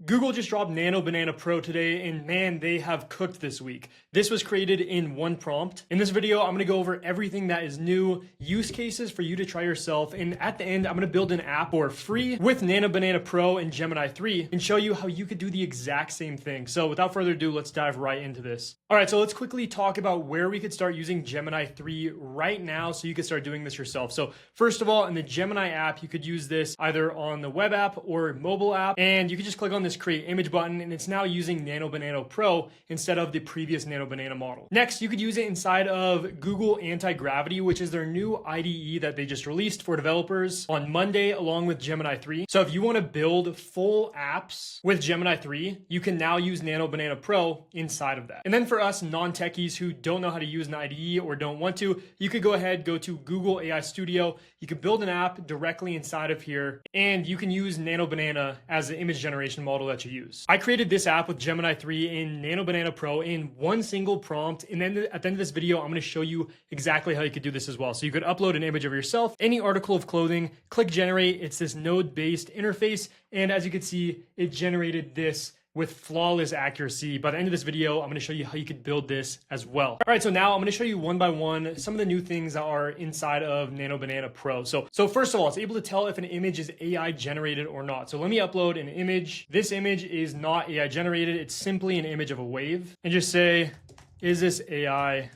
Google just dropped Nano Banana Pro today, and man, they have cooked this week. This was created in one prompt. In this video, I'm gonna go over everything that is new, use cases for you to try yourself, and at the end, I'm gonna build an app for free with Nano Banana Pro and Gemini 3 and show you how you could do the exact same thing. So without further ado, let's dive right into this. All right, so let's quickly talk about where we could start using Gemini 3 right now so you can start doing this yourself. So first of all, in the Gemini app, you could use this either on the web app or mobile app, and you could just click on this create image button, and it's now using Nano Banana Pro instead of the previous Nano Banana model. Next, you could use it inside of Google Anti-Gravity, which is their new IDE that they just released for developers on Monday, along with Gemini 3. So if you want to build full apps with Gemini 3, you can now use Nano Banana Pro inside of that. And then for us non-techies who don't know how to use an IDE or don't want to, you could go ahead, go to Google AI Studio. You could build an app directly inside of here, and you can use Nano Banana as the image generation model that you use. I created this app with Gemini 3 in Nano Banana Pro in one single prompt, and then at the end of this video, I'm going to show you exactly how you could do this as well. So you could upload an image of yourself, any article of clothing, click generate. It's this node-based interface, and as you can see, it generated this with flawless accuracy. By the end of this video, I'm gonna show you how you could build this as well. All right, so now I'm gonna show you one by one some of the new things that are inside of Nano Banana Pro. So first of all, it's able to tell if an image is AI generated or not. So let me upload an image. This image is not AI generated. It's simply an image of a wave. And just say, is this AI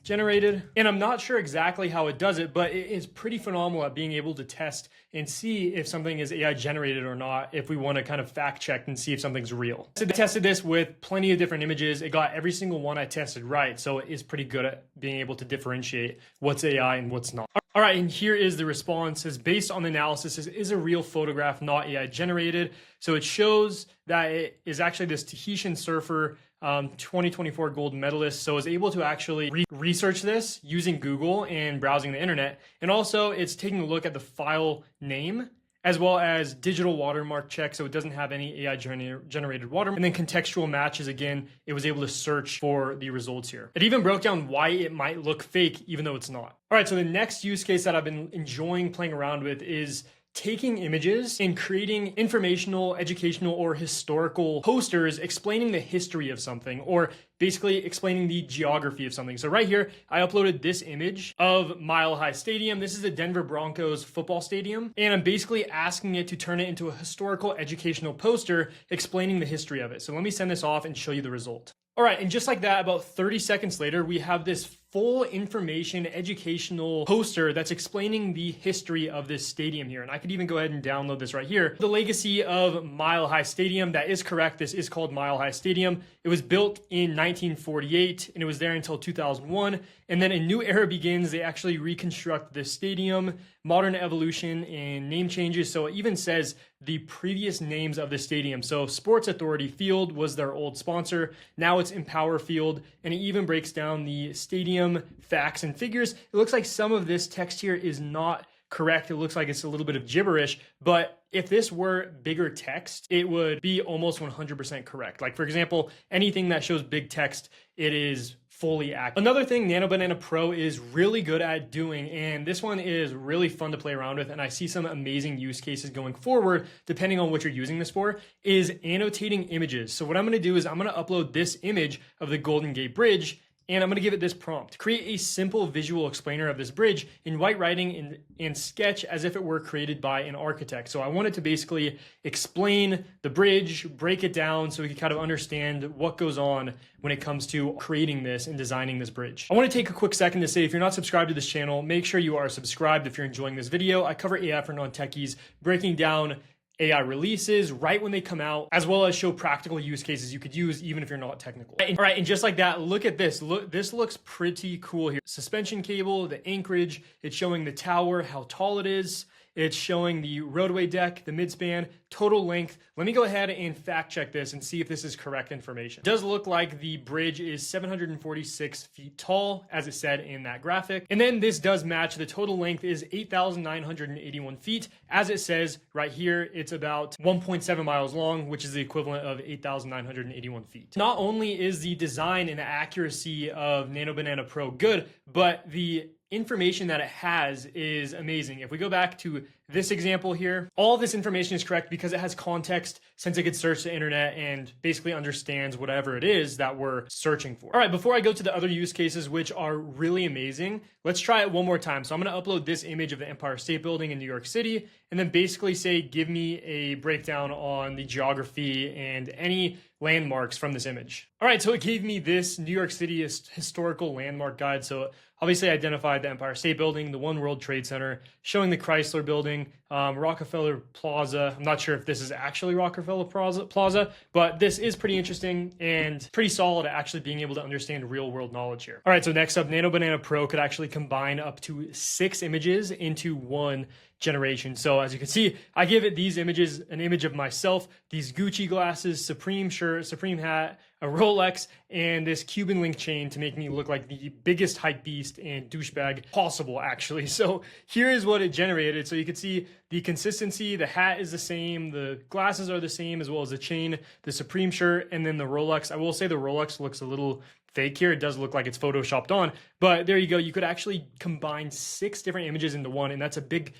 generated? And I'm not sure exactly how it does it, but it is pretty phenomenal at being able to test and see if something is AI generated or not, if we want to kind of fact check and see if something's real. So I tested this with plenty of different images. It got every single one I tested right. So it is pretty good at being able to differentiate what's AI and what's not. All right, and here is the response. It's based on the analysis. This is a real photograph, not AI generated. So it shows that it is actually this Tahitian surfer 2024 gold medalist. So I was able to actually research this using Google and browsing the internet. And also it's taking a look at the file name as well as digital watermark check. So it doesn't have any AI generated watermark. And then contextual matches. Again, it was able to search for the results here. It even broke down why it might look fake, even though it's not. All right, so the next use case that I've been enjoying playing around with is taking images and creating informational, educational, or historical posters explaining the history of something, or basically explaining the geography of something. So right here, I uploaded this image of Mile High Stadium. This is the Denver Broncos football stadium. And I'm basically asking it to turn it into a historical educational poster explaining the history of it. So let me send this off and show you the result. All right, and just like that, about 30 seconds later, we have this full information educational poster that's explaining the history of this stadium here. And I could even go ahead and download this right here. The legacy of Mile High Stadium, that is correct. This is called Mile High Stadium. It was built in 1948 and it was there until 2001. And then a new era begins. They actually reconstruct the stadium, modern evolution and name changes. So it even says the previous names of the stadium. So Sports Authority Field was their old sponsor. Now it's Empower Field. And it even breaks down the stadium facts and figures. It looks like some of this text here is not correct. It looks like it's a little bit of gibberish, but if this were bigger text, it would be almost 100% correct. Like for example, anything that shows big text, it is fully accurate. Another thing Nano Banana Pro is really good at doing, and this one is really fun to play around with, and I see some amazing use cases going forward, depending on what you're using this for, is annotating images. So what I'm gonna do is I'm gonna upload this image of the Golden Gate Bridge, and I'm gonna give it this prompt. Create a simple visual explainer of this bridge in white writing and sketch as if it were created by an architect. So I wanted to basically explain the bridge, break it down so we can kind of understand what goes on when it comes to creating this and designing this bridge. I wanna take a quick second to say, if you're not subscribed to this channel, make sure you are subscribed if you're enjoying this video. I cover AI for non-techies, breaking down AI releases right when they come out, as well as show practical use cases you could use even if you're not technical. All right, and just like that, look at this. Look, this looks pretty cool here. Suspension cable, the anchorage, it's showing the tower, how tall it is. It's showing the roadway deck, the midspan, total length. Let me go ahead and fact check this and see if this is correct information. It does look like the bridge is 746 feet tall, as it said in that graphic. And then this does match. The total length is 8,981 feet. As it says right here, it's about 1.7 miles long, which is the equivalent of 8,981 feet. Not only is the design and the accuracy of Nano Banana Pro good, but the information that it has is amazing. If we go back to this example here, all this information is correct because it has context since it could search the internet and basically understands whatever it is that we're searching for. All right, before I go to the other use cases, which are really amazing, let's try it one more time. So I'm gonna upload this image of the Empire State Building in New York City and then basically say, give me a breakdown on the geography and any landmarks from this image. All right, so it gave me this New York City historical landmark guide. So obviously identified the Empire State Building, the One World Trade Center, showing the Chrysler Building, Rockefeller Plaza. I'm not sure if this is actually Rockefeller Plaza, but this is pretty interesting and pretty solid at actually being able to understand real world knowledge here. All right, so next up, Nano Banana Pro could actually combine up to 6 images into one generation. So as you can see, I give it these images, an image of myself, these Gucci glasses, Supreme shirt, Supreme hat, a Rolex, and this Cuban link chain to make me look like the biggest hype beast and douchebag possible, actually. So here is what it generated. So you can see the consistency, the hat is the same, the glasses are the same, as well as the chain, the Supreme shirt, and then the Rolex. I will say the Rolex looks a little fake here. It does look like it's photoshopped on, but there you go. You could actually combine 6 different images into one, and that's a big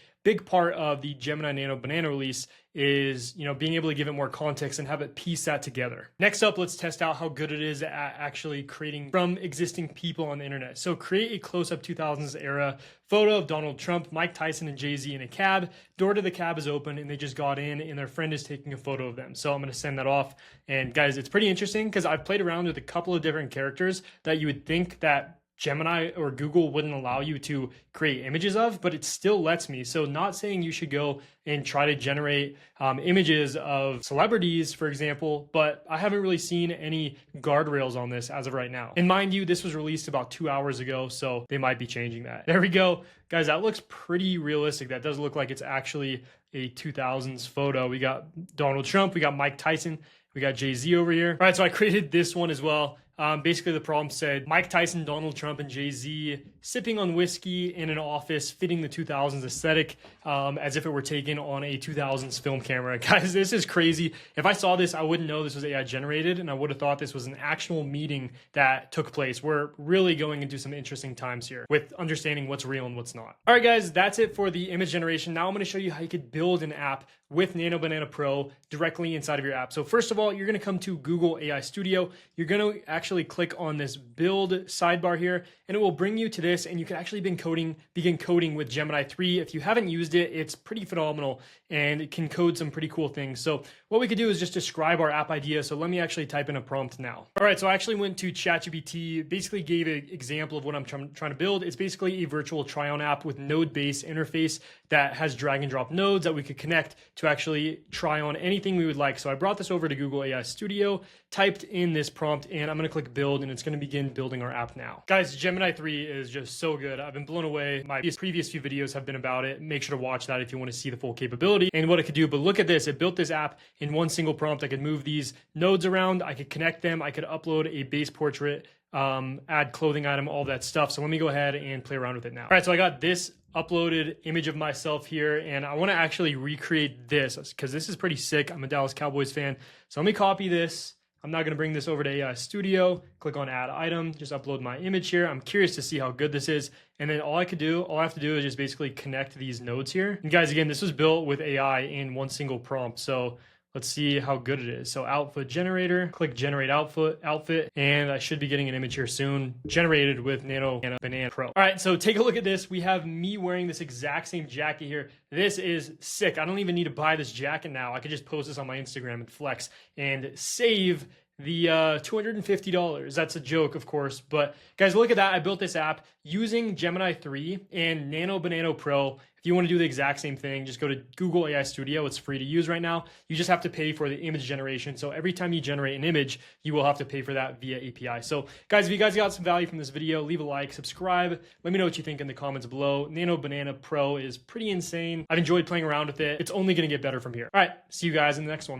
part of the Gemini Nano Banana release is, being able to give it more context and have it piece that together. Next up, let's test out how good it is at actually creating from existing people on the internet. So create a close-up 2000s era photo of Donald Trump, Mike Tyson, and Jay-Z in a cab. Door to the cab is open and they just got in and their friend is taking a photo of them. So I'm going to send that off. And guys, it's pretty interesting because I've played around with a couple of different characters that you would think that Gemini or Google wouldn't allow you to create images of, but it still lets me. So not saying you should go and try to generate images of celebrities, for example, but I haven't really seen any guardrails on this as of right now. And mind you, this was released about 2 hours ago, so they might be changing that. There we go. Guys, that looks pretty realistic. That does look like it's actually a 2000s photo. We got Donald Trump, we got Mike Tyson, we got Jay-Z over here. All right, so I created this one as well. Basically, the prompt said Mike Tyson, Donald Trump, and Jay-Z sipping on whiskey in an office, fitting the 2000s aesthetic as if it were taken on a 2000s film camera. Guys, this is crazy. If I saw this, I wouldn't know this was AI generated, and I would have thought this was an actual meeting that took place. We're really going into some interesting times here with understanding what's real and what's not. All right, guys, that's it for the image generation. Now I'm going to show you how you could build an app with Nano Banana Pro directly inside of your app. So first of all, you're going to come to Google AI Studio. You're going to actually click on this build sidebar here, and it will bring you to this, and you can actually begin coding with Gemini 3. If you haven't used it, it's pretty phenomenal, and it can code some pretty cool things. So what we could do is just describe our app idea. So let me actually type in a prompt now. All right, so I actually went to ChatGPT, basically gave an example of what I'm trying to build. It's basically a virtual try-on app with node-based interface that has drag and drop nodes that we could connect to actually try on anything we would like. So I brought this over to Google AI Studio, typed in this prompt, and I'm going to click build, and it's going to begin building our app now. Guys, Gemini 3 is just so good. I've been blown away. My previous few videos have been about it. Make sure to watch that if you want to see the full capability and what it could do. But look at this. It built this app in one single prompt. I could move these nodes around. I could connect them. I could upload a base portrait, add clothing item, all that stuff. So let me go ahead and play around with it now. All right, so I got this uploaded image of myself here, and I want to actually recreate this because this is pretty sick. I'm a Dallas Cowboys fan. So let me copy this. I'm not going to bring this over to AI Studio. Click on add item, just upload my image here. I'm curious to see how good this is. And then all I have to do is just basically connect these nodes here. And guys, again, this was built with AI in one single prompt. So let's see how good it is. So output generator, click generate outfit, and I should be getting an image here soon, generated with Nano Banana Pro. All right, so take a look at this. We have me wearing this exact same jacket here. This is sick. I don't even need to buy this jacket now. I could just post this on my Instagram and flex and save the $250. That's a joke, of course. But guys, look at that. I built this app using Gemini 3 and Nano Banana Pro. If you want to do the exact same thing, just go to Google AI Studio. It's free to use right now. You just have to pay for the image generation. So every time you generate an image, you will have to pay for that via API. So guys, if you guys got some value from this video, leave a like, subscribe. Let me know what you think in the comments below. Nano Banana Pro is pretty insane. I've enjoyed playing around with it. It's only going to get better from here. All right, see you guys in the next one.